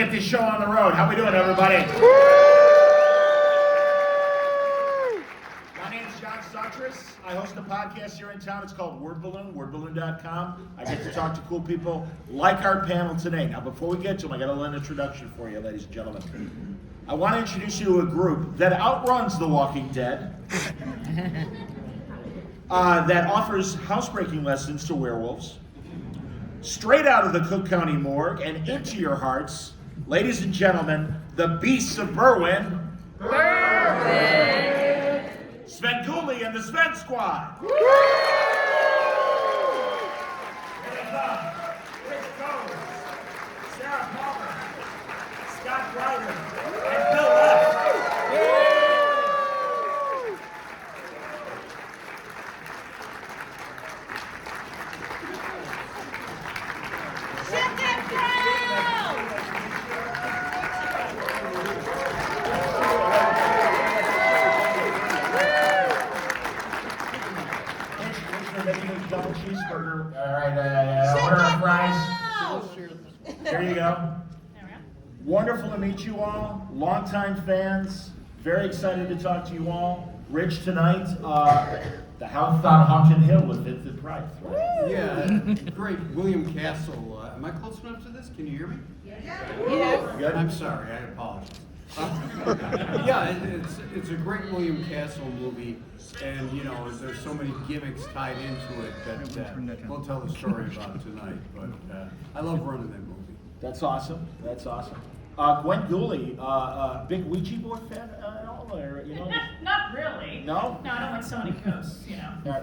get this show on the road. How we doing, everybody? My name's John Sutras. I host a podcast here in town. It's called Word Balloon, wordballoon.com. I get to talk to cool people like our panel today. Now, before we get to them, I got a little introduction for you, ladies and gentlemen. I want to introduce you to a group that outruns The Walking Dead, that offers housebreaking lessons to werewolves, straight out of the Cook County morgue and into your hearts, ladies and gentlemen, the Beasts of Berwyn, Svengoolie and the Sven Squad. Sarah Palmer, Scott Ryder, and Bill Left. Double cheeseburger. All right, order of fries. There you go. Wonderful to meet you all. Longtime fans. Very excited to talk to you all. Rich tonight. The house on Haunted Hill with Vincent Price, right? Yeah, great. William Castle. Am I close enough to this? Can you hear me? Yes. Good. I'm sorry. I apologize. Yeah, it's a great William Castle movie, and you know there's so many gimmicks tied into it that we'll tell the story about tonight. But I love running that movie. That's awesome. That's awesome. Gwen Gooley, big Ouija board fan at all, or you know? Not really. No? No, I don't like so many ghosts, you know.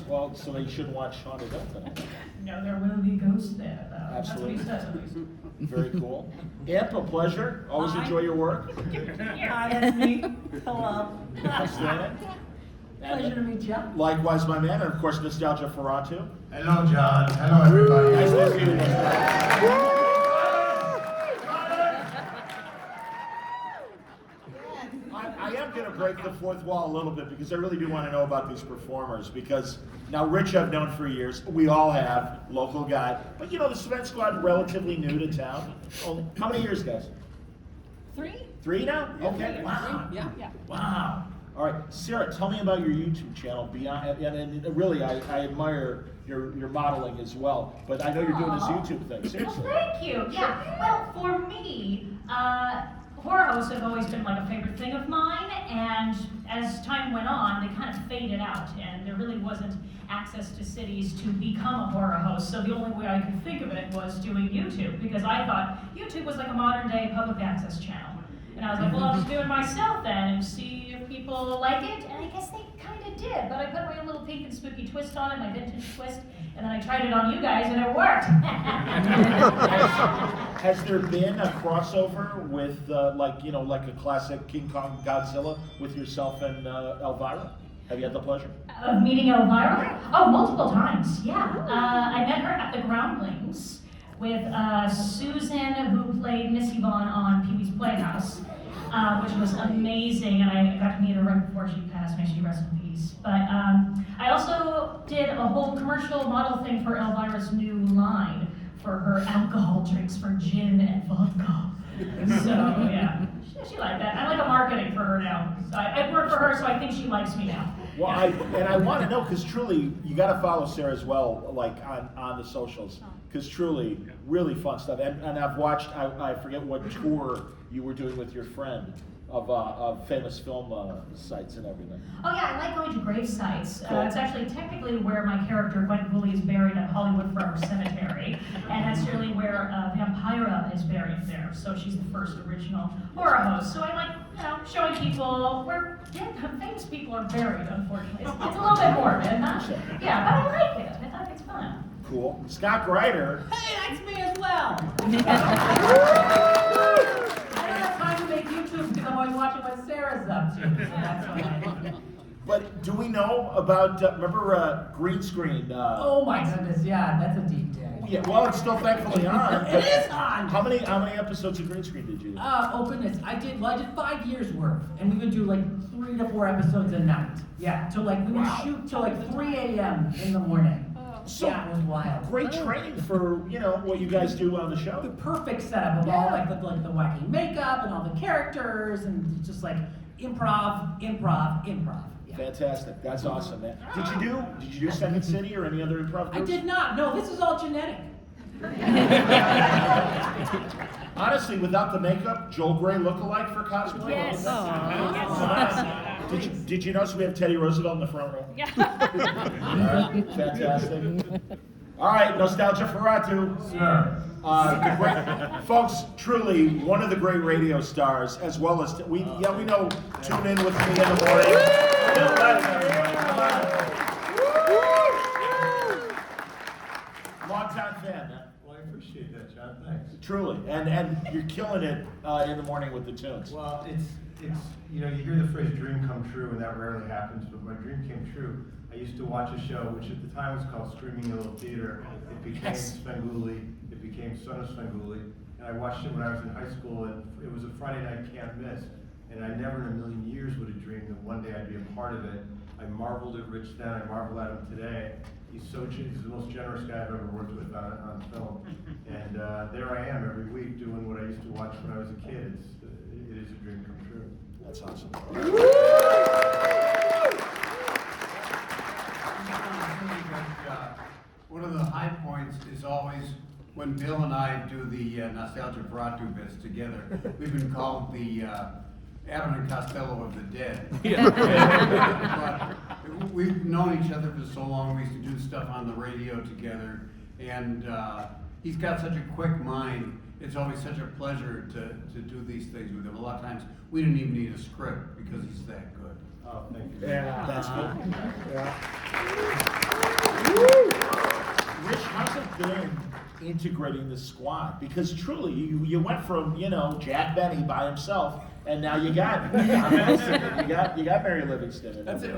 Well, so you shouldn't watch Haunted Hill tonight. No, there will be ghosts there, though. Absolutely. That's what he says, at least. Very cool. Amp, a pleasure. Always Hi. enjoy your work. Hi, that's me. Hello. Outstanding. Pleasure to meet you. Likewise, my man, and of course, Nostalgia Ferratu. Hello, John. Hello, everybody. Nice to see you. I am going to break the fourth wall a little bit because I really do want to know about these performers, because now Rich I've known for years. We all have, local guy. But you know, the Sven Squad, relatively new to town. Oh, how many years, guys? 3? 3 now? Okay, wow. Yeah. Wow. All right, Sarah, tell me about your YouTube channel. Beyond, and really, I admire your modeling as well. But I know you're doing this YouTube thing. Seriously. Well, thank you. Yeah. Well, for me, horror hosts have always been like a favorite thing of mine, and as time went on, they kind of faded out, and there really wasn't access to cities to become a horror host. So the only way I could think of it was doing YouTube, because I thought YouTube was like a modern day public access channel. And I was like, well, I'll just do it myself then and see if people like it. And I guess they kind of did, but I put my own little pink and spooky twist on it, my vintage twist, and then I tried it on you guys and it worked. Has there been a crossover with, like a classic King Kong Godzilla with yourself and Elvira? Have you had the pleasure? Of meeting Elvira? Oh, multiple times, yeah. I met her at the Groundlings with Susan, who played Missy Vaughn on Pee-wee's Playhouse, which was amazing, and I got to meet her right before she passed. May she rest in peace. But I also did a whole commercial model thing for Elvira's new line for her alcohol drinks for gin and vodka. So yeah, she liked that. I like a marketing for her now. So I work for her, so I think she likes me now. Well, I want to know, because truly, you got to follow Sarah as well, like on the socials, because truly, really fun stuff. And I've watched, I forget what tour you were doing with your friend of famous film sites and everything. Oh yeah, I like going to grave sites. Cool. It's actually technically where my character Gwen Gooley is buried at Hollywood Forever Cemetery, and that's really where Vampira is buried there. So she's the first original horror host. So I like, showing people where famous people are buried. Unfortunately, it's a little bit morbid, huh? Yeah, but I like it. I think it's fun. Cool. Scott Ryder. Hey, that's me as well. I don't have time to make YouTube because I'm always watching what Sarah's up to. So that's why. But do we know about, remember green screen? Oh my goodness, yeah, that's a deep day. Yeah, well, it's still thankfully on. It is on! How many episodes of green screen did you do? Oh goodness, I did 5 years worth, and we would do like 3 to 4 episodes a night. Yeah, so like we would shoot till like 3 a.m. in the morning. So Yeah, it was wild. great training for what you guys do on the The show. perfect setup of all like the wacky makeup and all the characters and just like improv. Yeah. Fantastic. That's awesome, man. Did you do Second City or any other improv I groups? did not. No, this is all genetic. Honestly, without the makeup, Joel Grey look-alike for cosplay. Yes. Did you notice we have Teddy Roosevelt in the front row? Yeah. All right, fantastic. All right, Nostalgia Ferratu. Sir. Folks, truly one of the great radio stars, as well as we know. Tune in with me in the morning. Long-time fan. Well, I appreciate that, John. Thanks. Truly, and you're killing it in the morning with the tunes. Well, it's you hear the phrase "dream come true," and that rarely happens. But my dream came true. I used to watch a show which at the time was called Screaming Yellow Theater. It became Svengoolie. It became Son of Svengoolie. And I watched it when I was in high school, and it was a Friday night can't miss. And I never in a million years would have dreamed that one day I'd be a part of it. I marveled at Rich then. I marvel at him today. He's the most generous guy I've ever worked with on film. And there I am every week doing what I used to watch when I was a kid. It is a dream come true. That's awesome. One of the high points is always when Bill and I do the Nostalgia Ferratu bits together. We've been called the Abbott and Costello of the dead. But we've known each other for so long. We used to do stuff on the radio together, and he's got such a quick mind. It's always such a pleasure to do these things with him. A lot of times we didn't even need a script because he's that good. Oh, thank you. Yeah, that's good. Yeah. Rich, how's it been integrating the squad? Because truly, you went from Jack Benny by himself, and now you got you got Mary Livingston. That's it.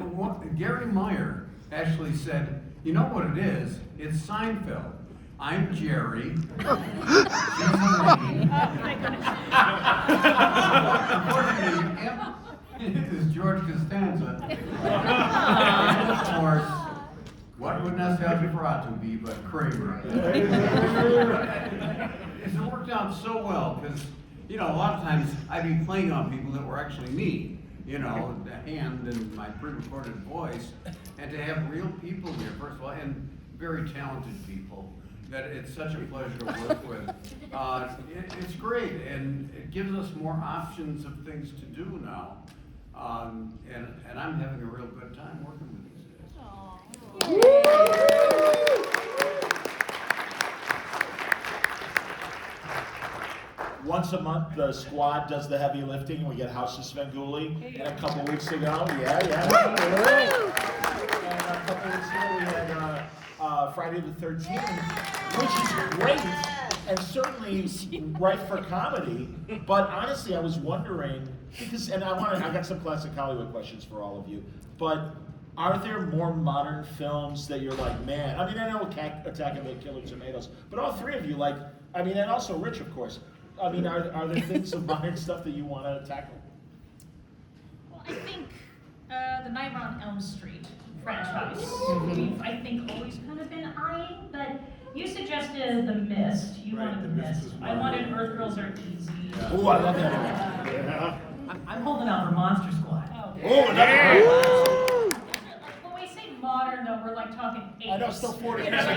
Gary Meyer actually said, "You know what it is? It's Seinfeld. I'm Jerry. She's Elaine. Unfortunately, is George Costanza. And of course, what would Nostalgia Ferratu be but Kramer?" It's worked out so well because, a lot of times I'd be playing on people that were actually me, the hand and my pre-recorded voice, and to have real people here, first of all, and very talented people, that it's such a pleasure to work with. It's great, and it gives us more options of things to do now. And I'm having a real good time working with these guys. Once a month, the squad does the heavy lifting, and we get House of Svengoolie. And a couple weeks ago, And a couple weeks ago, we had Friday the 13th, which is great, and certainly ripe for comedy. But honestly, I was wondering, because, and I got some classic Hollywood questions for all of you, but are there more modern films that you're like, man, I know Attack of the Killer Tomatoes, but all three of you, and also Rich, of course, are there things of modern stuff that you want to tackle? Well, I think the Nightmare on Elm Street franchise, we've, I think, always kind of been eyeing, but you suggested The Mist. You wanted The Mist. I wanted Earth Girls Are Easy. Oh, I love that. Yeah. I'm holding out for Monster Squad. Oh, another one. When we say modern, though, we're talking 80s. I know, still 40 years ago.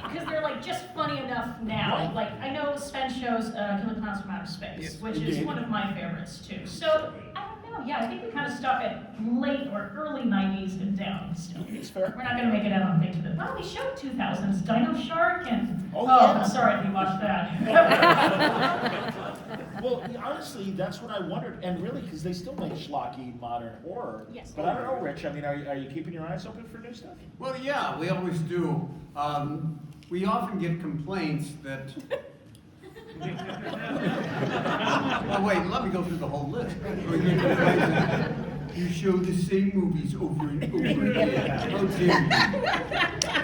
Because they're just funny enough now. I know Sven shows Killer Clowns from Outer Space, which is one of my favorites too. So I don't know. Yeah, I think we kind of stop at late or early 90s and down still. It's fair. We're not going to make it out on thing to the. Well, we showed 2000s Dino Shark and. Oh, yeah. I'm sorry if you watched that. Well, honestly, that's what I wondered, and really, because they still make schlocky modern horror. Yes. But I don't know, Rich. Are you keeping your eyes open for new stuff? Well, yeah, we always do. We often get complaints that. Oh, wait, let me go through the whole list. You show the same movies over and over again. How dare you?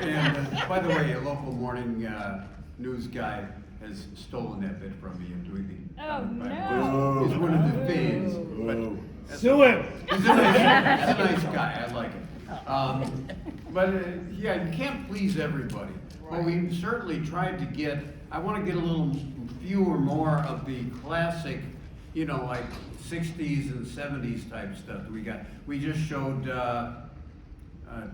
And by the way, a local morning news guy has stolen that bit from me and doing the. Oh, no. He's one of the fans. But Sue him! he's a nice guy. I like him. But yeah, you can't please everybody. But we certainly tried to get, I want to get a little fewer more of the classic, you know, like 60s and 70s type stuff that we got. We just showed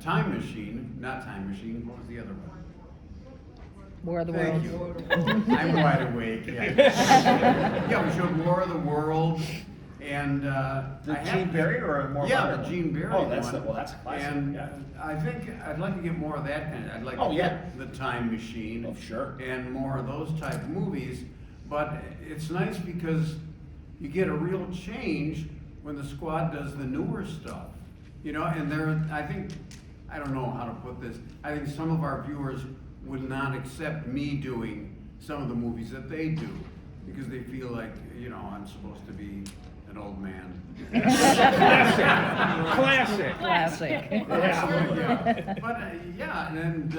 Time Machine, not Time Machine, what was the other one? War of the Thank Worlds. you. I'm wide awake, yeah. Yeah, we showed War of the Worlds, and The Gene Barry or a more yeah, modern the Gene Barry one? Oh, that's one. well, that's a classic. And yeah. I think I'd like to get more of that kind of, I'd like Oh, to yeah. get the Time Machine. Oh, sure. And more of those type movies, but it's nice because you get a real change when the squad does the newer stuff. You know, and I think, I don't know how to put this, I think some of our viewers would not accept me doing some of the movies that they do, because they feel like, you know, I'm supposed to be an old man. Classic. Classic. Yeah. But yeah, and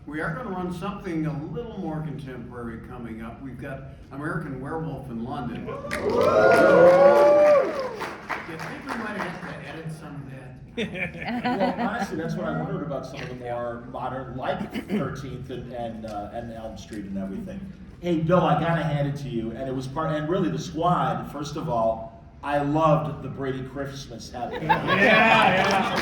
we are going to run something a little more contemporary coming up. We've got American Werewolf in London. I think we might have to edit some of that. Well, honestly, that's what I wondered about some of the more modern, like 13th and Elm Street and everything. Hey, Bill, I gotta hand it to you, and it was part, and really the squad. First of all, I loved the Brady Christmas hat. Yeah.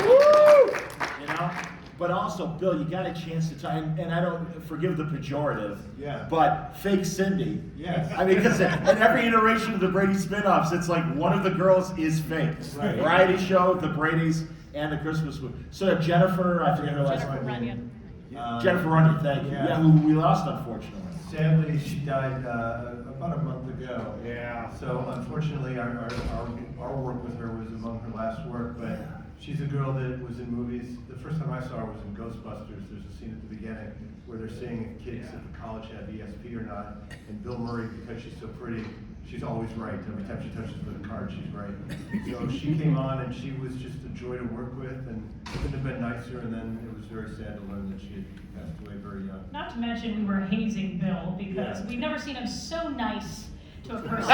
You know, but also, Bill, you got a chance to try, and I don't forgive the pejorative. Yeah. But fake Cindy. Yes. I mean, because in every iteration of the Brady spin-offs, it's like one of the girls is fake. Right. Variety show, the Brady's, and the Christmas movie. So Jennifer, I forget her last Jennifer name. Runyon. Jennifer Runyon, thank you. Yeah. Yeah, who we lost, unfortunately. Sadly, she died about a month ago. Yeah. So unfortunately, our work with her was among her last work, but she's a girl that was in movies. The first time I saw her was in Ghostbusters. There's a scene at the beginning where they're seeing if kids at the college have ESP or not, and Bill Murray, because she's so pretty, she's always right. Every time she touches the card, she's right. So she came on, and she was just a joy to work with, and couldn't have been nicer. And then it was very sad to learn that she had passed away very young. Not to mention we were hazing Bill because Yeah. we've never seen him so nice to a person.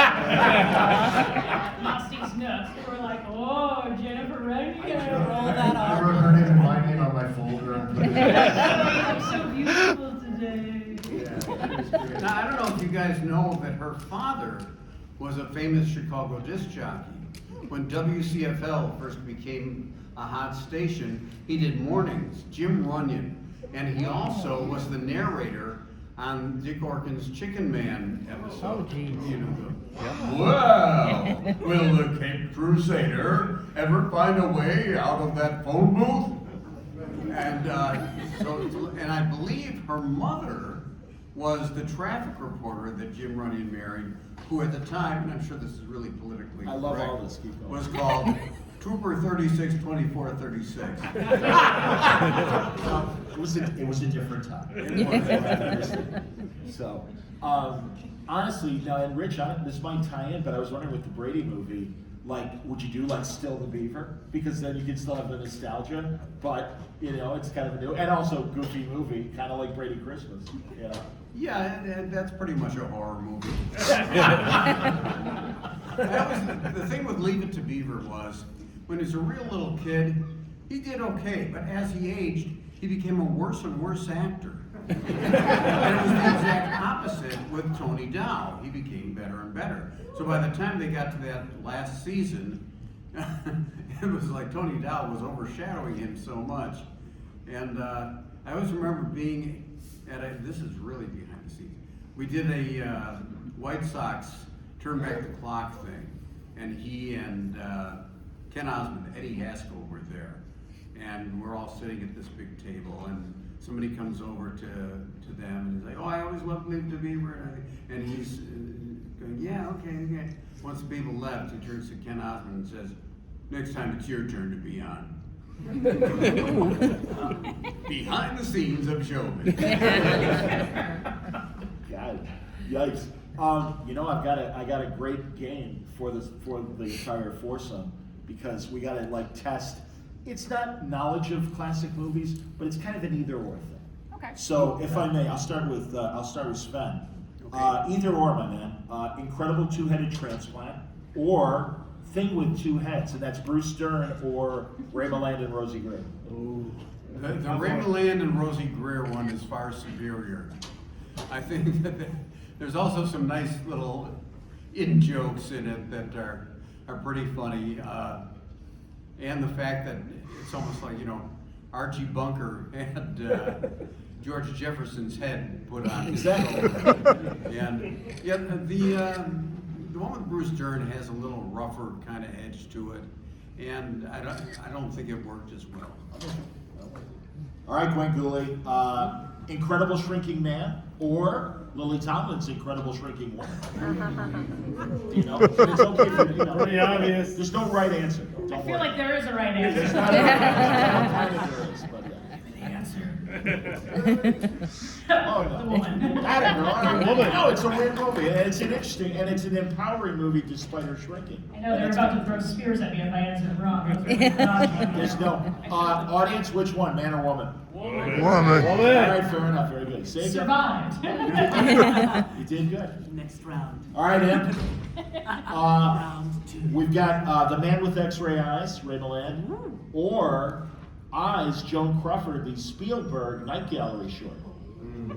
Nasty's nuts. They were like, oh, Jennifer Runyon. Roll that I on. wrote her name and my name on my folder and put it in. Oh, you look so beautiful today. Now, I don't know if you guys know that her father was a famous Chicago disc jockey. When WCFL first became a hot station, he did mornings, Jim Runyon, and he also was the narrator on Dick Orkin's Chicken Man episode. Oh, geez. You know, well, will the Cape Crusader ever find a way out of that phone booth? And and I believe her mother was the traffic reporter that Jim Runyon married, who at the time, and I'm sure this is really politically I love correct, all this. Keep going. was called Trooper 362436. It was a different time. So, honestly, now, and Rich, this might tie in, but I was wondering with the Brady movie, like, would you do like Still the Beaver? Because then you can still have the nostalgia, but you know, it's kind of a new and also goofy movie, kind of like Brady Christmas. You know? Yeah, and that's pretty much a horror movie. The thing with Leave It to Beaver was, when he was a real little kid, he did okay, but as he aged, he became a worse and worse actor. And it was the exact opposite with Tony Dow. He became better and better. So by the time they got to that last season, it was like Tony Dow was overshadowing him so much. And I always remember being at this is really behind the scenes. We did a White Sox turn back the clock thing, and he and Ken Osmond, Eddie Haskell were there, and we're all sitting at this big table, and somebody comes over to them and he's like, "Oh, I always loved Leave It to Beaver," and he's going, "Yeah, okay." Once the people left, he turns to Ken Osmond and says, "Next time it's your turn to be on." Behind the scenes of showbiz. God, yikes! You know, I got a great game for the entire foursome because we got to like test. It's not knowledge of classic movies, but it's kind of an either or thing. Okay. So, if I may, I'll start with Sven. Okay. Either or, my man. Incredible two-headed transplant, or thing with two heads, and that's Bruce Dern or Ray Milland and Rosie Gray. The Ray Milland and Rosie Greer one is far superior. I think that there's also some nice little in-jokes in it that are pretty funny. And the fact that it's almost like, Archie Bunker had George Jefferson's head put on his shoulder. And yeah, the one with Bruce Dern has a little rougher kind of edge to it, and I don't think it worked as well. All right, Svengoolie, Incredible Shrinking Man or Lily Tomlin's Incredible Shrinking Woman? It's okay for you. Pretty obvious. There's no right answer. I Don't feel worry. like there is a right There's answer. not a right answer. There is, but, oh, no. The woman. No, it's a weird movie, and it's an interesting, and it's an empowering movie despite her shrinking. I know they're about to throw spears at me if I answer it wrong. There's no audience. Which one, man or woman? Woman. All right, fair enough. Very good. Save it. Survived. You did good. Next round. All right, Em. Round 2. We've got The Man with X-Ray Eyes, Ray Milland, or Eyes, Joan Crawford, the Spielberg Night Gallery short. I'm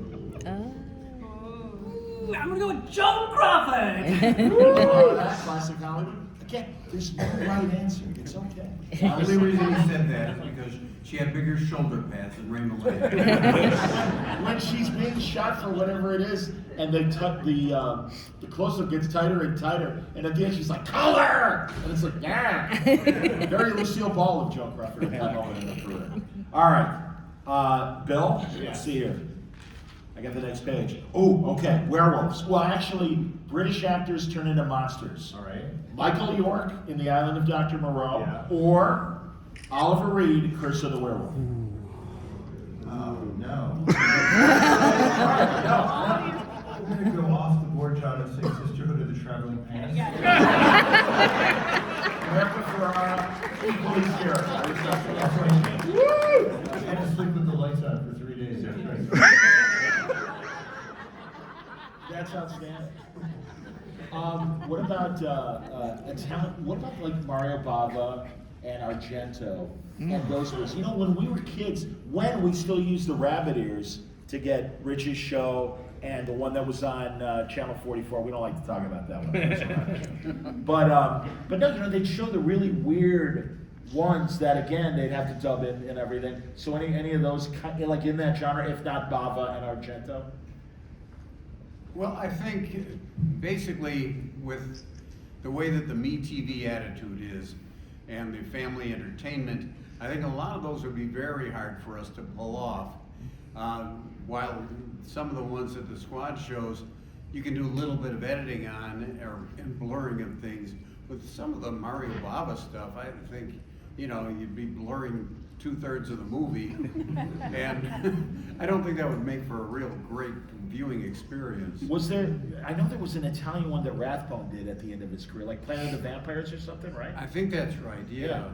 gonna go with Joan Crawford. Oh, that's classic Hollywood. Again, there's no right answer. It's okay. The only reason he said that is because she had bigger shoulder pads than Ray Milland. When she's being shot for whatever it is, and the close-up gets tighter and tighter, and at the end she's like, color! And it's like, yeah! Very Lucille Ball of Joan Crawford at that moment in her career. All right, Bill, let's see here. I got the next page. Oh, okay, werewolves. Well, actually, British actors turn into monsters. All right. Michael York in The Island of Dr. Moreau, Yeah. or Oliver Reed, Curse of the Werewolf. Oh, no. No. I'm gonna go off the board, John, and say Sisterhood of the Traveling Pants. America Ferrara, equally scary. I had to sleep with the lights on for 3 days after I That's outstanding. What about what about like Mario Bava and Argento and those ones? When we were kids, when we still used the rabbit ears to get Rich's show and the one that was on Channel 44. We don't like to talk about that one. But no, they'd show the really weird ones that again they'd have to dub in and everything. So any of those like in that genre, if not Bava and Argento. Well, I think basically with the way that the MeTV attitude is and the family entertainment, I think a lot of those would be very hard for us to pull off. While some of the ones at the squad shows, you can do a little bit of editing on and blurring of things. With some of the Mario Bava stuff, I think, you'd be blurring 2/3 of the movie. And I don't think that would make for a real great viewing experience. I know there was an Italian one that Rathbone did at the end of his career, like Planet of the Vampires or something, right? I think that's right, yeah.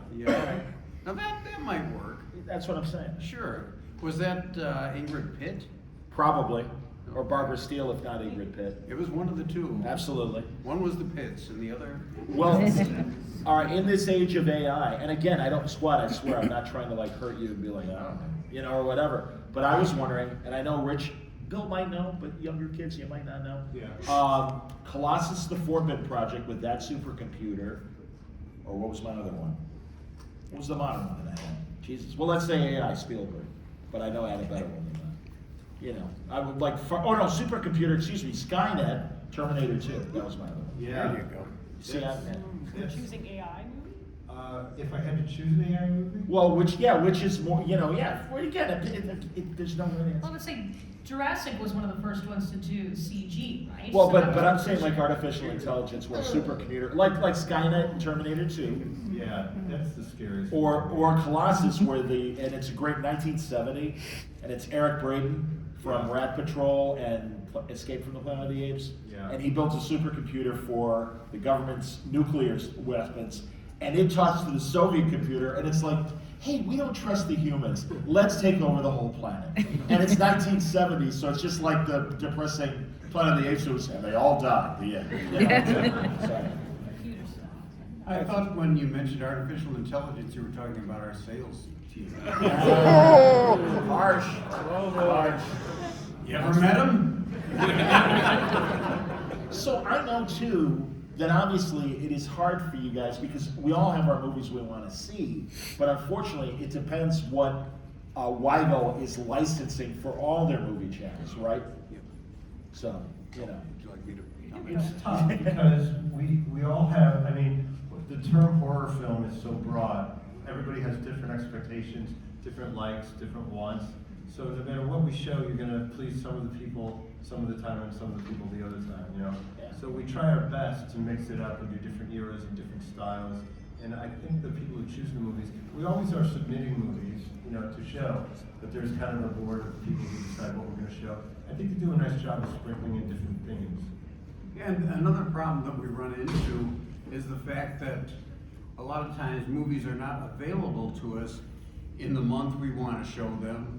Now that might work. That's what I'm saying. Sure. Was that Ingrid Pitt? Probably. Or Barbara Steele, if not Ingrid Pitt. It was one of the two. Absolutely. One was the Pitts and the other. Well, all right, in this age of AI, and again, I don't squat, I swear, I'm not trying to like hurt you and be like, oh, or whatever. But I was wondering, and I know Bill might know, but younger kids, you might not know. Yeah. Colossus the 4-bit project with that supercomputer, or what was my other one? What was the modern one that I had? Jesus. Well, let's say AI Spielberg, but I know I had a better one than that. I would like, supercomputer, Skynet, Terminator 2. That was my other one. Yeah. There you go. See, Choosing AI movie? If I had to choose an AI movie? well, which is more, well, again, there's no really Well, I would say Jurassic was one of the first ones to do CG, right? Well, So but that I'm was- saying like artificial intelligence or supercomputer, like Skynet and Terminator 2, Yeah, that's the scariest. or Colossus, and it's a great 1970, and it's Eric Braeden from Rat Patrol and Escape from the Planet of the Apes, Yeah. and he built a supercomputer for the government's nuclear weapons, and it talks to the Soviet computer, and it's like, hey, we don't trust the humans. Let's take over the whole planet. And it's 1970, so it's just like the depressing Planet of the Apes, and they all died. The end. So, I thought when you mentioned artificial intelligence, you were talking about our sales team. Harsh. Harsh. You ever met him? So I know too that obviously it is hard for you guys because we all have our movies we want to see, but unfortunately it depends what Wygo is licensing for all their movie channels, right? So, you know. Would you like me to It's tough because we all have, I mean, the term horror film is so broad. Everybody has different expectations, different likes, different wants. So no matter what we show, you're gonna please some of the people some of the time and some of the people the other time, you know? Yeah. So we try our best to mix it up and do different eras and different styles. And I think the people who choose the movies, we always are submitting movies, you know, to show, but there's kind of a board of people who decide what we're gonna show. I think they do a nice job of sprinkling in different themes. And another problem that we run into is the fact that a lot of times movies are not available to us in the month we want to show them,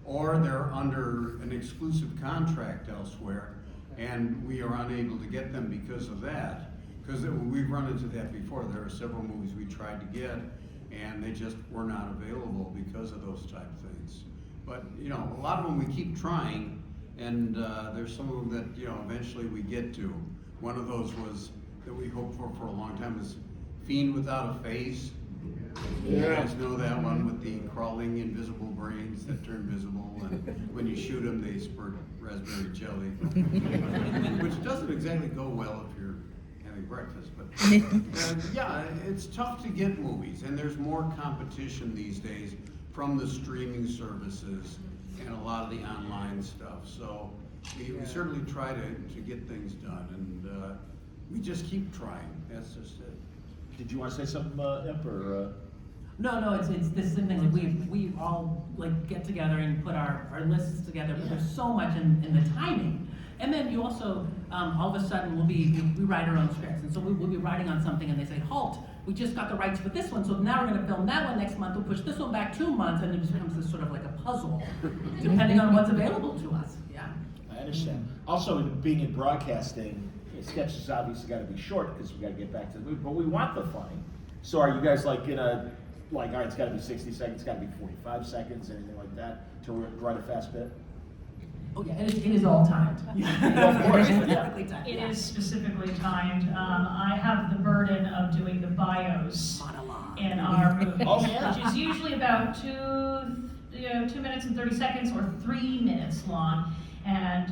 or they're under an exclusive contract elsewhere, and we are unable to get them because of that. Because we've run into that before. There are several movies we tried to get, and they just were not available because of those type of things. But, you know, a lot of them we keep trying, and there's some of them that, you know, eventually we get to. One of those was, that we hoped for a long time, is Fiend Without a Face. You guys know that one with the crawling invisible brains that turn visible, and when you shoot them, they spurt raspberry jelly. Which doesn't exactly go well if you're having breakfast, but yeah, it's tough to get movies, and there's more competition these days from the streaming services and a lot of the online stuff. So we certainly try to get things done, and we just keep trying. That's just it. Did you want to say something, Imp, or? No, it's the same thing. Like we all like get together and put our lists together, but there's so much in the timing. And then you also all of a sudden we write our own scripts, and so we'll be writing on something, and they say, halt, we just got the rights for this one, so now we're going to film that one next month. We'll push this one back 2 months, and it just becomes this sort of like a puzzle, depending on what's available to us. Yeah. I understand. Also, being in broadcasting, sketches obviously got to be short because we got to get back to the movie, but we want the funny. So are you guys like in a, like, all right, it's got to be 60 seconds, it's got to be 45 seconds, anything like that, to write a fast bit? Oh yeah, it is all timed. Of course, yeah. Specifically timed. It yeah. is specifically timed. I have the burden of doing the bios Monologue. in our movies, Oh, yeah. which is usually about 2 minutes and 30 seconds or 3 minutes long. And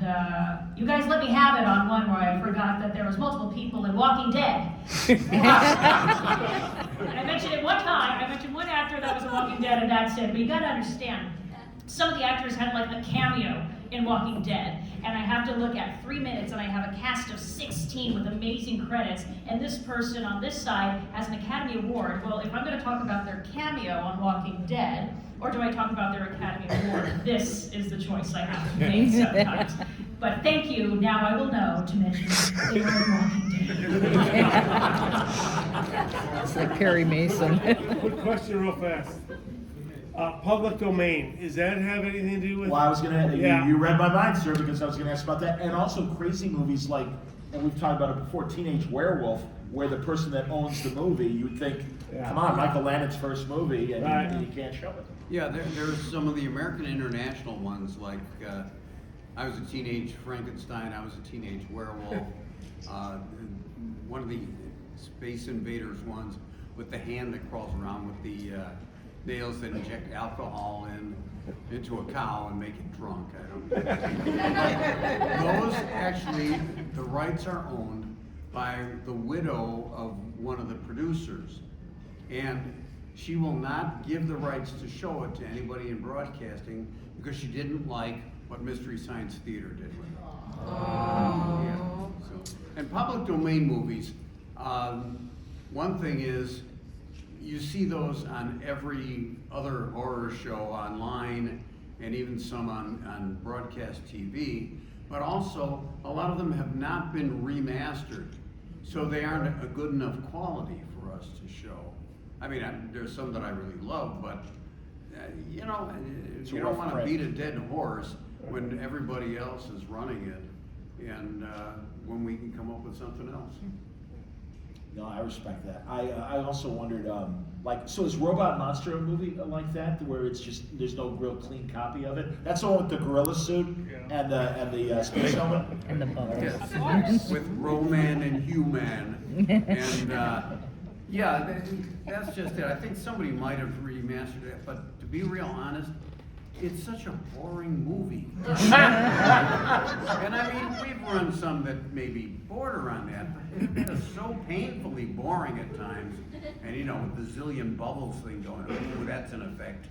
you guys let me have it on one where I forgot that there was multiple people in Walking Dead. And I mentioned it one time. I mentioned one actor that was in Walking Dead, and that's it. But you gotta understand, some of the actors had like a cameo in Walking Dead, and I have to look at 3 minutes, and I have a cast of 16 with amazing credits, and this person on this side has an Academy Award. Well, if I'm going to talk about their cameo on Walking Dead, or do I talk about their Academy Award? This is the choice I have to make sometimes. But thank you. Now I will know to mention they were in Walking Dead. It's like Perry Mason. Quick question real fast. Public domain, does that have anything to do with? Well, I was gonna, Yeah. you read my mind, sir, because I was gonna ask about that, and also crazy movies like, and we've talked about it before, Teenage Werewolf, where the person that owns the movie, you would think, Yeah. come on, Michael Landon's first movie, and Right. you can't show it. Yeah, there's some of the American International ones, like I was a teenage Frankenstein, I was a teenage werewolf. One of the Space Invaders ones with the hand that crawls around with the nails that inject alcohol into a cow and make it drunk. I don't know. Those actually, the rights are owned by the widow of one of the producers. And she will not give the rights to show it to anybody in broadcasting because she didn't like what Mystery Science Theater did with it. Yeah, so, and public domain movies, one thing is, you see those on every other horror show online and even some on broadcast TV, but also a lot of them have not been remastered, so they aren't a good enough quality for us to show. I mean, there's some that I really love, but you know, you don't want to beat a dead horse when everybody else is running it, and when we can come up with something else. No, I respect that. I also wondered, like, so is Robot Monster a movie like that, where it's just there's no real clean copy of it? That's the one with the gorilla suit and the space helmet. And the bubbles. Yes, with Roman and Human, and yeah, that's just it. I think somebody might have remastered it, but to be real honest, it's such a boring movie. And I mean, we've run some that maybe border on that, but it's so painfully boring at times. And you know, with the zillion bubbles thing going, oh, that's an effect.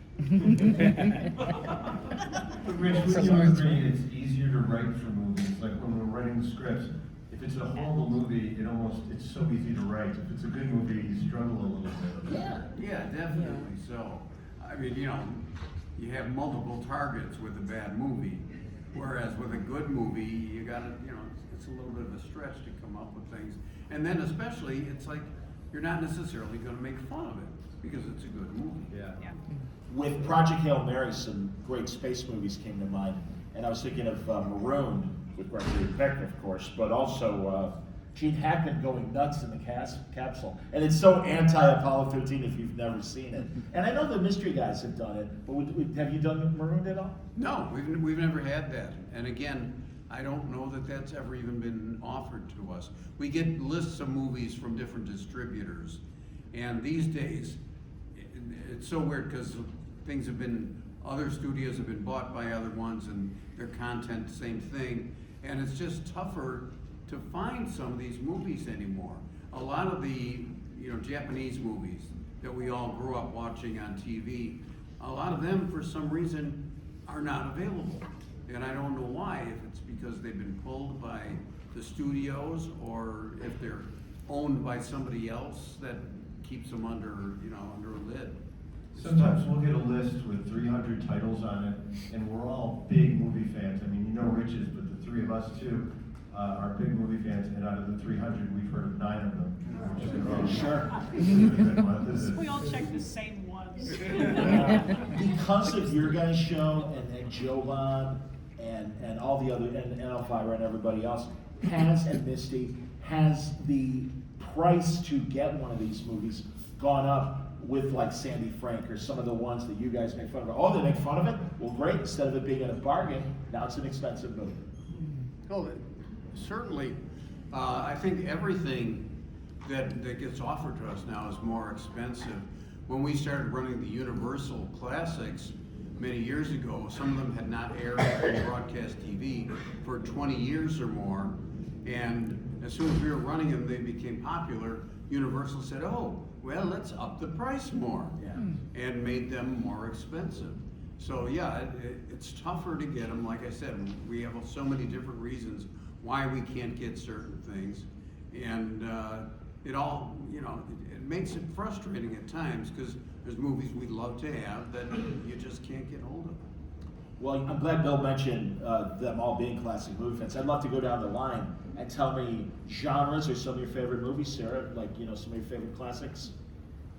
But Rich, would you agree it's easier to write for movies? Like when we're writing the scripts, if it's a horrible movie, it's so easy to write. If it's a good movie, you struggle a little bit. Yeah, definitely. So, I mean, you know, you have multiple targets with a bad movie, whereas with a good movie, you gotta, you know, it's a little bit of a stretch to come up with things. And then especially, it's like, you're not necessarily gonna make fun of it, because it's a good movie. Yeah. With Project Hail Mary, some great space movies came to mind, and I was thinking of Marooned with Gregory Peck, of course, but also Gene Hackman going nuts in the capsule. And it's so anti-Apollo 13 if you've never seen it. And I know the mystery guys have done it, but have you done Marooned at all? No, we've never had that. And again, I don't know that that's ever even been offered to us. We get lists of movies from different distributors, and these days, it's so weird because other studios have been bought by other ones, and their content, same thing, and it's just tougher to find some of these movies anymore. A lot of the, you know, Japanese movies that we all grew up watching on TV, a lot of them, for some reason, are not available. And I don't know why, if it's because they've been pulled by the studios or if they're owned by somebody else that keeps them under a lid. Sometimes we'll get a list with 300 titles on it, and we're all big movie fans. I mean, you know Rich is, but the three of us too are big movie fans, and out of the 300, we've heard of 9 of them. Sure. We all check the same ones. Because of your guys' show and Jovan and all the other, and Elvira and everybody else, and Misty, has the price to get one of these movies gone up with like Sandy Frank or some of the ones that you guys make fun of? Oh, they make fun of it? Well, great. Instead of it being a bargain, now it's an expensive movie. Oh, certainly. I think everything that gets offered to us now is more expensive. When we started running the Universal Classics many years ago, some of them had not aired on broadcast TV for 20 years or more. And as soon as we were running them, they became popular. Universal said, oh, well, let's up the price more, and made them more expensive. So yeah, it's tougher to get them. Like I said, we have so many different reasons why we can't get certain things, and it all, it makes it frustrating at times because there's movies we'd love to have that you just can't get hold of. Well, I'm glad Bill mentioned them all being classic movie fans. I'd love to go down the line and tell me genres or some of your favorite movies, Sarah, like, some of your favorite classics.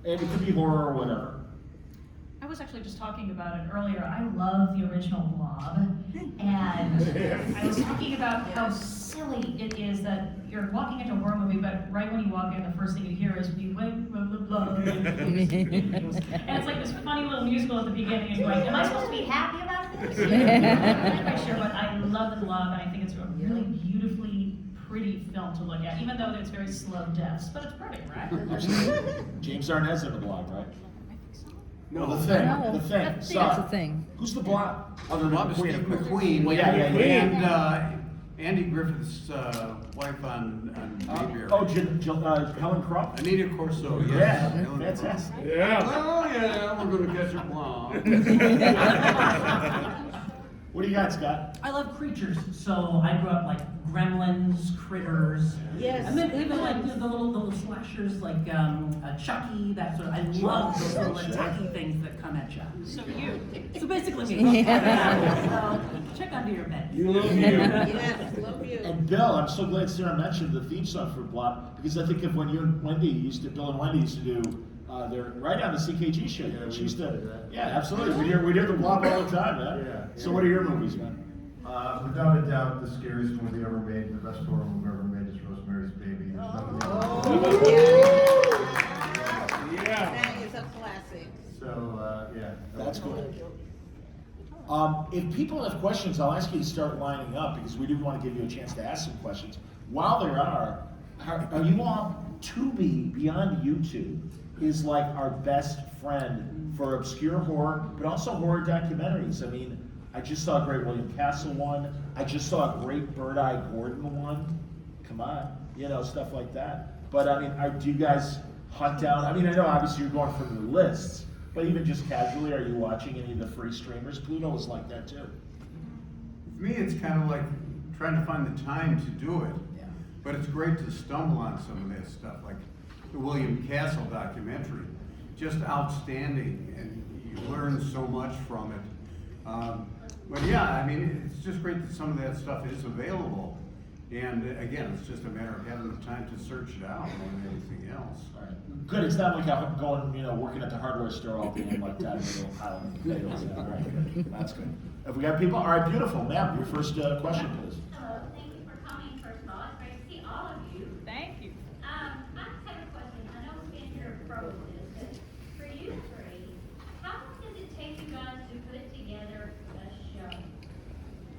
And it could be horror or whatever. I was actually just talking about it earlier. I love the original Blob, and I was talking about how silly it is that you're walking into a horror movie, but right when you walk in, the first thing you hear is "We went from the blood." And it's like this funny little musical at the beginning, and you're like, "Am I supposed to be happy about this?" I'm not quite sure, but I love the Blob, and I think it's a really beautifully pretty film to look at, even though it's very slow deaths, but it's pretty, right? James Arnett's in the Blob, right? No, The Thing. No, The Thing. that's Sorry. the Thing. Who's the Blob? Other Blob is Steve McQueen. Well, yeah. And Andy Griffith's wife on Mayberry. Helen Crump? Anita Corso, yes. Yeah, Helen fantastic. Crump. Yeah. Oh yeah, we're gonna catch a Blob. What do you got, Scott? I love creatures, so I grew up like Gremlins, Critters. Yes. And then even like the little slashers like Chucky, that sort of, I love those little attacking things that come at you. So you. So basically me. So check under your bed. You love you. Yes, love you. And Bill, I'm so glad Sarah mentioned the theme song for Blob, because I think of when you and Wendy Bill and Wendy used to do they're right on the CKG show. Yeah, She we used do to, that. yeah, absolutely. We hear the Blob all the time, man. Yeah. So what are your movies, man? Without a doubt, the scariest movie ever made, the best horror movie ever made is Rosemary's Baby. There's nothing if people have questions, I'll ask you to start lining up because we do want to give you a chance to ask some questions. While there are you all, Tubi, beyond YouTube, is like our best friend for obscure horror, but also horror documentaries. I mean, I just saw a great William Castle one. I just saw a great Bird Eye Gordon one. Come on, you know, stuff like that. But I mean, do you guys hunt down? I mean, I know obviously you're going from the lists, but even just casually, are you watching any of the free streamers? Pluto was like that too. For me, it's kind of like trying to find the time to do it. Yeah. But it's great to stumble on some of that stuff, like the William Castle documentary. Just outstanding, and you learn so much from it. But yeah, I mean, it's just great that some of that stuff is available. And again, it's just a matter of having the time to search it out more than anything else. All right. Good. It's not like I'm going, you know, working at the hardware store all day and like that little island of potatoes. Yeah, all right. That's good. Have we got people? All right, beautiful. Ma'am, your first question, please. Hello, thank you for coming, first of all. It's great to see all of you. Thank you. I just have a question. I know Sven, you're a pro with this, but for you three, how long does it take you guys to put together a show?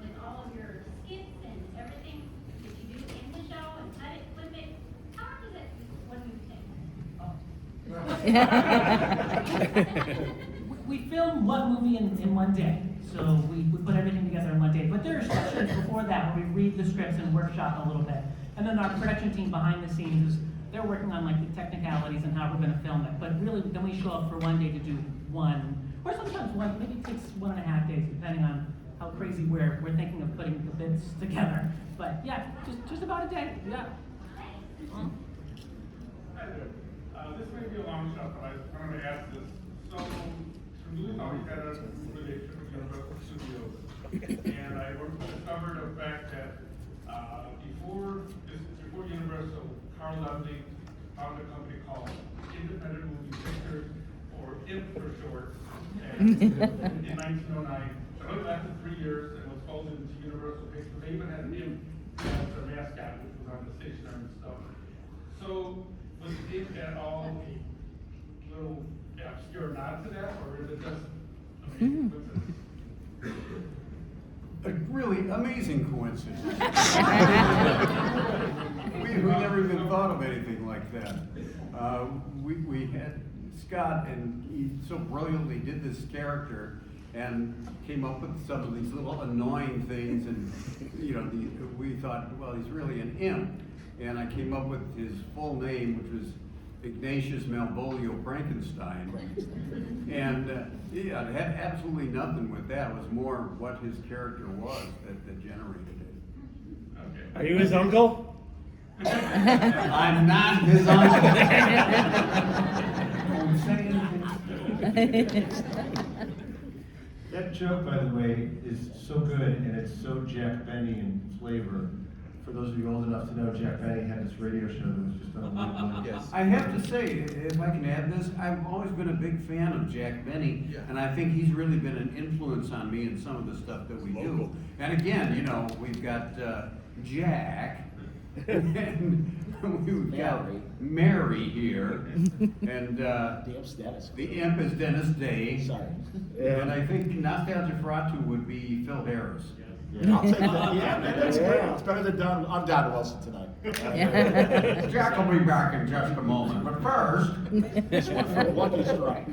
With all of your skits and everything that you do in the show and cut it, flip it, how long does it, what do you think? We film one movie in one day, so we put everything together in one day. But there are sessions before that where we read the scripts and workshop a little bit. And then our production team behind the scenes they're working on like the technicalities and how we're gonna film it. But really, then we show up for one day to do one, or sometimes one, maybe it takes 1.5 days, depending on how crazy we're thinking of putting the bits together. But yeah, just about a day, yeah. Hi there. This may be a long shot, but I'm going to ask this. So, Svengoolie always had a relationship with Universal Studios. And I discovered the fact that before Universal, Carl Ludwig found a company called Independent Movie Pictures, or IMP for short, and in 1909. So it lasted 3 years and was folded into Universal Pictures. They even had IMP as their mascot, which was on the stationery and stuff. So, was it at all a little obscure nod to that, or is it just amazing coincidence? A really amazing coincidence. we never even thought of anything like that. We had Scott, and he so brilliantly did this character and came up with some of these little annoying things, and we thought, well, he's really an imp. And I came up with his full name, which was Ignatius Malvolio Frankenstein. And yeah, it had absolutely nothing with that. It was more what his character was that generated it. Okay. Are you his uncle? I'm not his uncle. Don't say anything. That joke, by the way, is so good, and it's so Jack Benny in flavor. For those of you old enough to know, Jack Benny had this radio show that was just unbelievable. Yes. I have to say, if I can add this, I've always been a big fan of Jack Benny, and I think he's really been an influence on me in some of the stuff that we do. And again, we've got Jack, and we've got Mary here, and The imp's Dennis. the imp is Dennis Day. Sorry. And I think Nostalgia Ferratu would be Phil Harris. I'll take that. Yeah, that's great. It's better than Don. I'm Don Wilson tonight. Jack will be back in just a moment, but first. This one for Lucky Strike.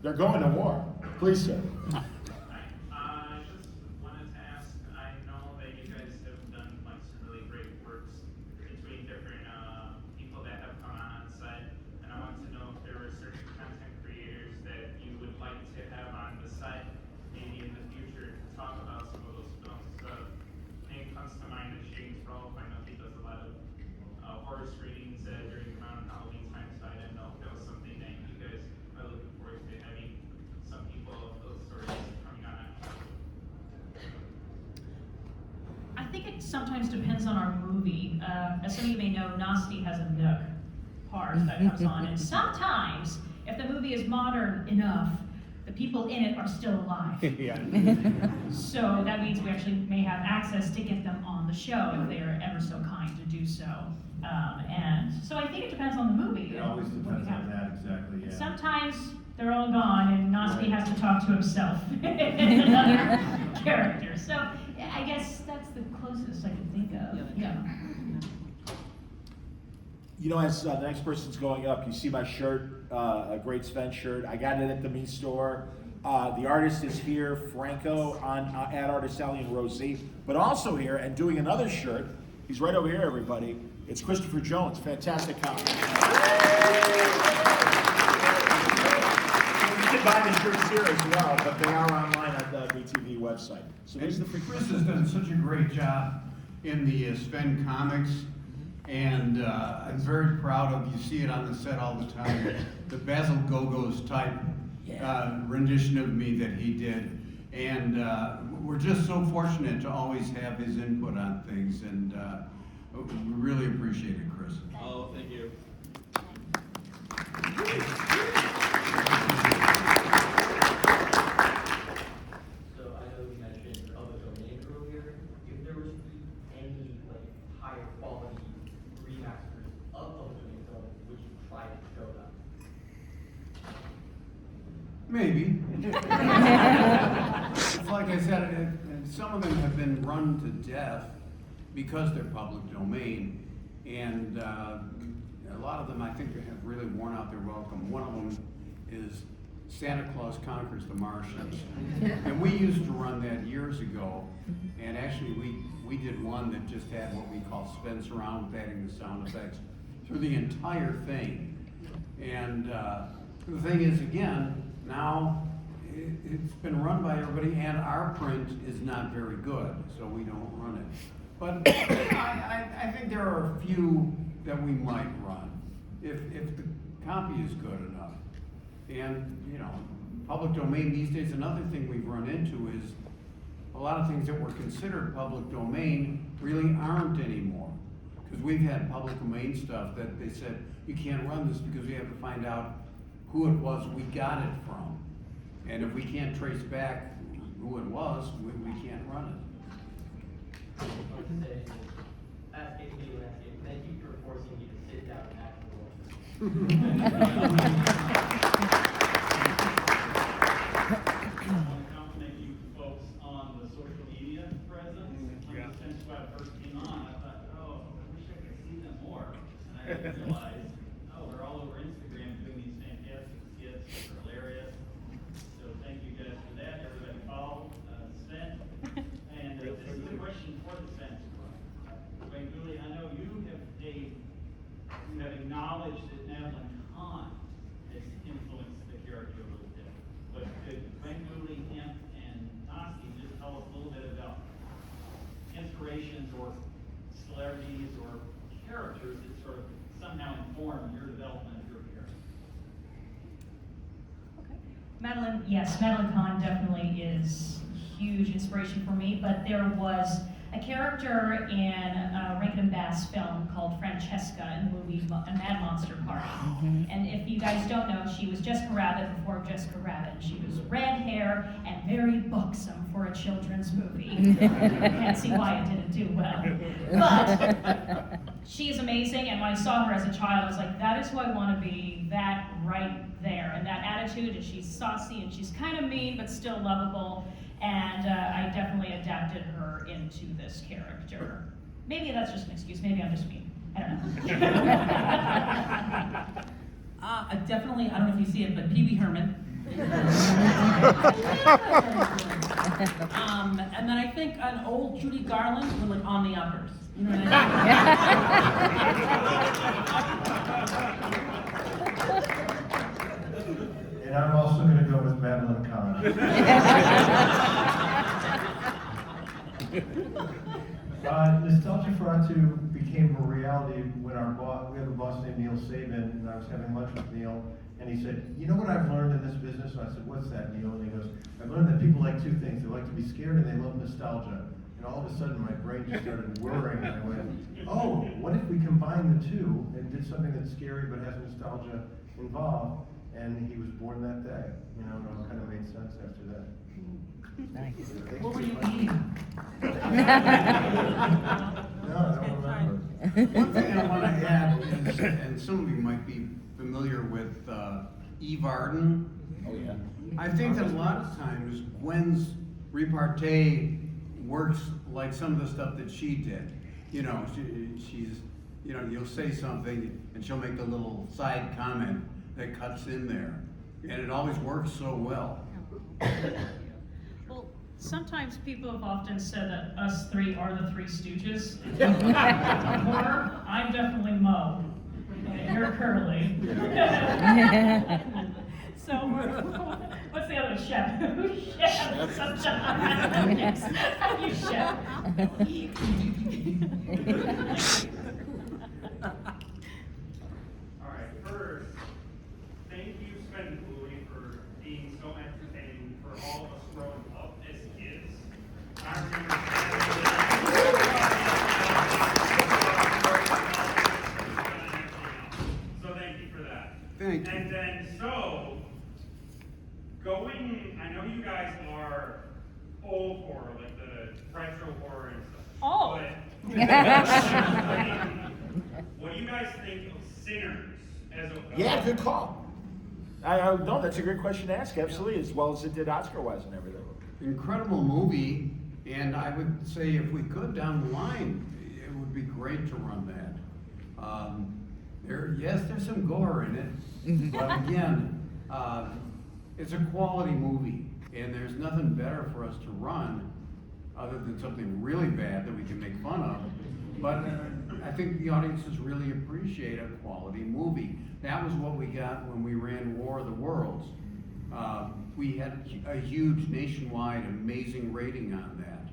They're going to war. Please, sir. I just wanted to ask, I know that you guys have done like some really great works between different people that have come on set, and I wanted to know if there were certain content creators that you would like to have on the site, maybe in the future, to talk about some of those films. Name comes to mind is James Rolfe. I know he does a lot of horror screenings during around Halloween time, so I didn't know if that was something that you guys are looking forward to having some people of those stories coming on. I think it sometimes depends on our movie. As some of you may know, Nasty has a Nook part that comes on, and sometimes, if the movie is modern enough, the people in it are still alive. So that means we actually may have access to get them on the show if they are ever so kind to do so. And so I think it depends on the movie. It always and what depends you on have. that, exactly, yeah. Sometimes they're all gone and Nosby Right. has to talk to himself and another character. So I guess that's the closest I can think of. Yeah. You know, as the next person's going up, you see my shirt, a great Sven shirt. I got it at the Me store. The artist is here, Franco, on at Artist Alley and Rosie, but also here and doing another shirt. He's right over here, everybody. It's Christopher Jones. Fantastic copy. You can buy the shirts here as well, but they are online at the BTV website. So there's the free. Chris has done such a great job in the Sven comics, and I'm very proud of, you see it on the set all the time, the Basil Gogos type rendition of me that he did. And we're just so fortunate to always have his input on things, and we really appreciate it, Chris. Oh, thank you. So I know you mentioned public domain earlier. If there was to be any like higher quality remasters of public domain films, would you try to show them? Maybe. It's like I said, and some of them have been run to death because they're public domain, and a lot of them I think have really worn out their welcome. One of them is Santa Claus Conquers the Martians, and we used to run that years ago, and actually we did one that just had what we call spin surround, with adding the sound effects through the entire thing. And the thing is, again, now it's been run by everybody, and our print is not very good, so we don't run it. But I think there are a few that we might run if the copy is good enough. And you know, public domain these days, another thing we've run into is a lot of things that were considered public domain really aren't anymore. Because we've had public domain stuff that they said, you can't run this because we have to find out who it was we got it from. And if we can't trace back who it was, we can't run it. I would say, thank you for forcing me to sit down and act for once. I want to compliment you folks on the social media presence. Since when I first came on, I thought, oh, I wish I could see them more. And I realized, oh, they're all over Instagram doing these fantastic skits. They're hilarious. So thank you guys for that. Everybody follow Sven. And this is a question for the Sven. Svengoolie, I know you have acknowledged that Madeline Kahn has influenced the character a little bit. But could Svengoolie, him, and Nosby just tell us a little bit about inspirations or celebrities or characters that sort of somehow inform your development of your character? Madeline Kahn definitely is huge inspiration for me, but there was a character in a Rankin Bass film called Francesca in the movie A Mad Monster Party. And if you guys don't know, she was Jessica Rabbit before Jessica Rabbit. She was red hair and very buxom for a children's movie. Can't see why it didn't do well. But she's amazing, and when I saw her as a child, I was like, that is who I want to be, that right there. And that attitude, and she's saucy, and she's kind of mean, but still lovable. And I definitely adapted her into this character. Maybe that's just an excuse. Maybe I'm just mean. I don't know. Definitely, I don't know if you see it, but Pee Wee Herman. And then I think an old Judy Garland with like on the uppers. You know what And I'm also going to go with Madeline Kahn. Nostalgia for Atu became a reality when our boss, we have a boss named Neil Saban, and I was having lunch with Neil, and he said, you know what I've learned in this business? And I said, what's that, Neil? And he goes, I've learned that people like two things. They like to be scared and they love nostalgia. And all of a sudden my brain just started whirring, and I went, oh, what if we combine the two and did something that's scary but has nostalgia involved? And he was born that day, you know, and it all kind of made sense after that. Nice. What were you eating? No, I don't remember. One thing I want to add is and some of you might be familiar with Eve Arden. Oh, yeah. I think that a lot of times Gwen's repartee works like some of the stuff that she did. You know, she's, you know, you'll say something and she'll make a little side comment that cuts in there. And it always works so well. Well, sometimes people have often said that us three are the Three Stooges. Horror, I'm definitely Mo. And you're Curly. So, what's the other chef? Who's chef? Sometimes. You chef. All right, first, thank you, Svengoolie, for being so entertaining for all of us growing up as kids. I remember so thank you for that. Thank you. And then, so, going, I know you guys are old horror, like the retro horror and stuff. Oh. What do you guys think of Sinners as a Yeah, good call. No, that's a great question to ask, absolutely, as well as it did Oscar-wise and everything. Incredible movie, and I would say if we could down the line, it would be great to run that. Yes, there's some gore in it, but again, it's a quality movie, and there's nothing better for us to run other than something really bad that we can make fun of. But I think the audiences really appreciate a quality movie. That was what we got when we ran War of the Worlds. We had a huge nationwide amazing rating on that.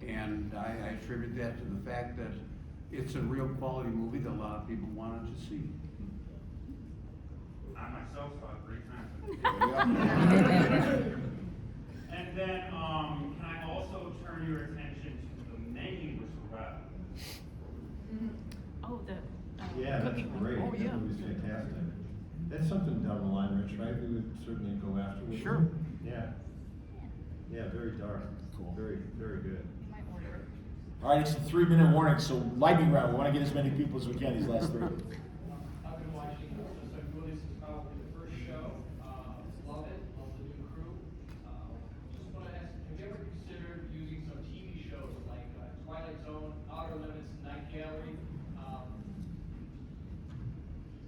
And I attribute that to the fact that it's a real quality movie that a lot of people wanted to see. I myself saw it 3 times. And then, can I also turn your attention to the menu was Rep? Oh, the Yeah, that's cooking. great. Oh, yeah. That movie's fantastic. That's something down the line, Rich, right? We would certainly go after. wouldn't we? Sure. Yeah. Yeah, very dark. Cool. Very, very good. All right, it's a 3-minute warning, so lightning round. We want to get as many people as we can these last 3. I've been watching Svengoolie since probably the first show. Love it, love the new crew. Just want to ask, have you ever considered using some TV shows like Twilight Zone, Outer Limits, Night Gallery?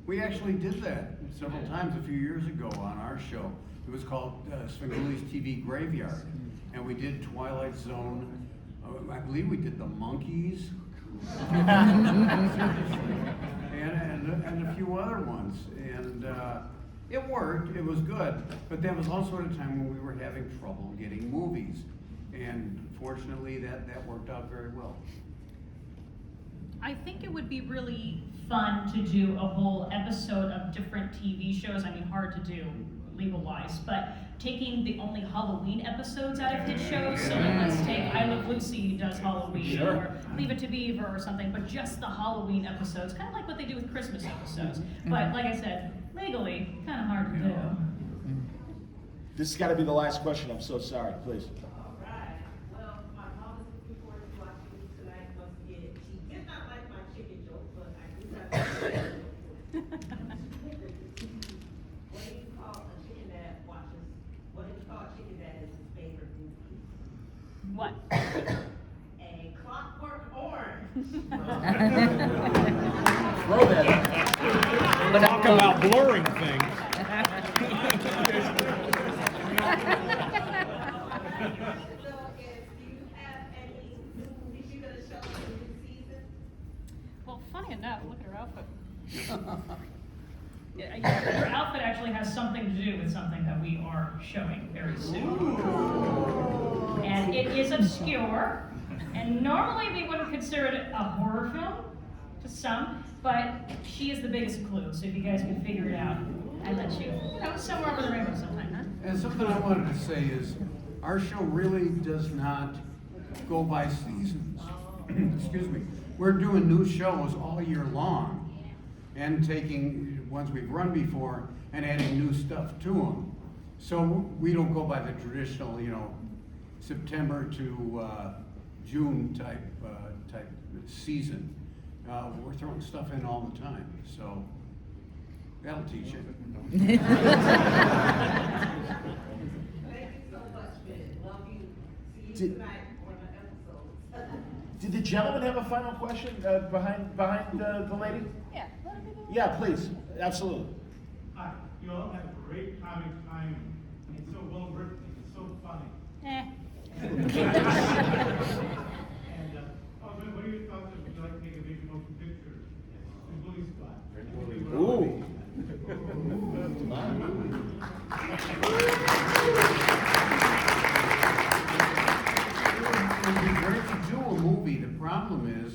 We actually did that several times a few years ago on our show. It was called Svengoolie's TV Graveyard. And we did Twilight Zone. I believe we did The Monkees. and a few other ones. And it worked, it was good. But that was also at a time when we were having trouble getting movies. And fortunately, that worked out very well. I think it would be really fun to do a whole episode of different TV shows. I mean, hard to do legal-wise, but taking the only Halloween episodes out of his shows. So let's take I Love Lucy does Halloween, Sure. or Leave It to Beaver or something, but just the Halloween episodes, kind of like what they do with Christmas episodes. But like I said, legally, kind of hard to do. This has got to be the last question. I'm so sorry. Please. All right. Well, my mom is looking forward to watching you tonight once again. She did not like my chicken joke, but I do have what do you call a chicken that watches? What do you call a chicken that is his favorite movie? What? A Clockwork Orange. Throw that up. Talk about blurring things. So, do you have any new movies you're gonna show this season? Well, funny enough, look at her outfit. Her outfit actually has something to do with something that we are showing very soon. And it is obscure, and normally we wouldn't consider it a horror film to some, but she is the biggest clue, so if you guys can figure it out, I let you, somewhere over the rainbow sometime, huh? And something I wanted to say is, our show really does not go by seasons. Excuse me. We're doing new shows all year long and taking ones we've run before and adding new stuff to them. So we don't go by the traditional, September to June type season. We're throwing stuff in all the time, so that'll teach you. Thank you so much, Ben. Love you. See you Did- tonight on the episodes. Did the gentleman have a final question behind the lady? Yeah. Yeah, please, absolutely. Hi, you all have great comic timing. It's so well written, it's so funny. And, what are your thoughts if you'd like to make a big motion picture? Svengoolie Squad. Ooh. It would be great to do a movie. The problem is,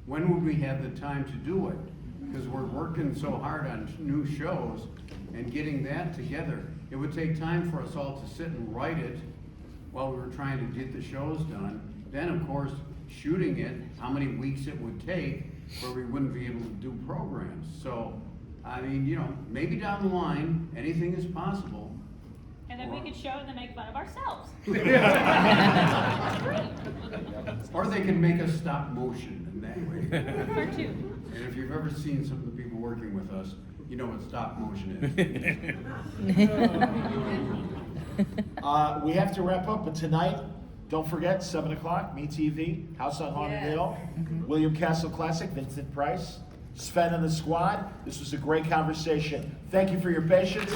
when would we have the time to do it? Because we're working so hard on new shows and getting that together. It would take time for us all to sit and write it while we were trying to get the shows done. Then, of course, shooting it, how many weeks it would take where we wouldn't be able to do programs. So, I mean, you know, maybe down the line, anything is possible. And then we could show and then make fun of ourselves. Or they can make us stop motion in that way. Or two. And if you've ever seen some of the people working with us, you know what stop motion is. We have to wrap up, but tonight, don't forget, 7 o'clock, MeTV, House on Haunted Hill, William Castle Classic, Vincent Price, Sven and the squad. This was a great conversation. Thank you for your patience.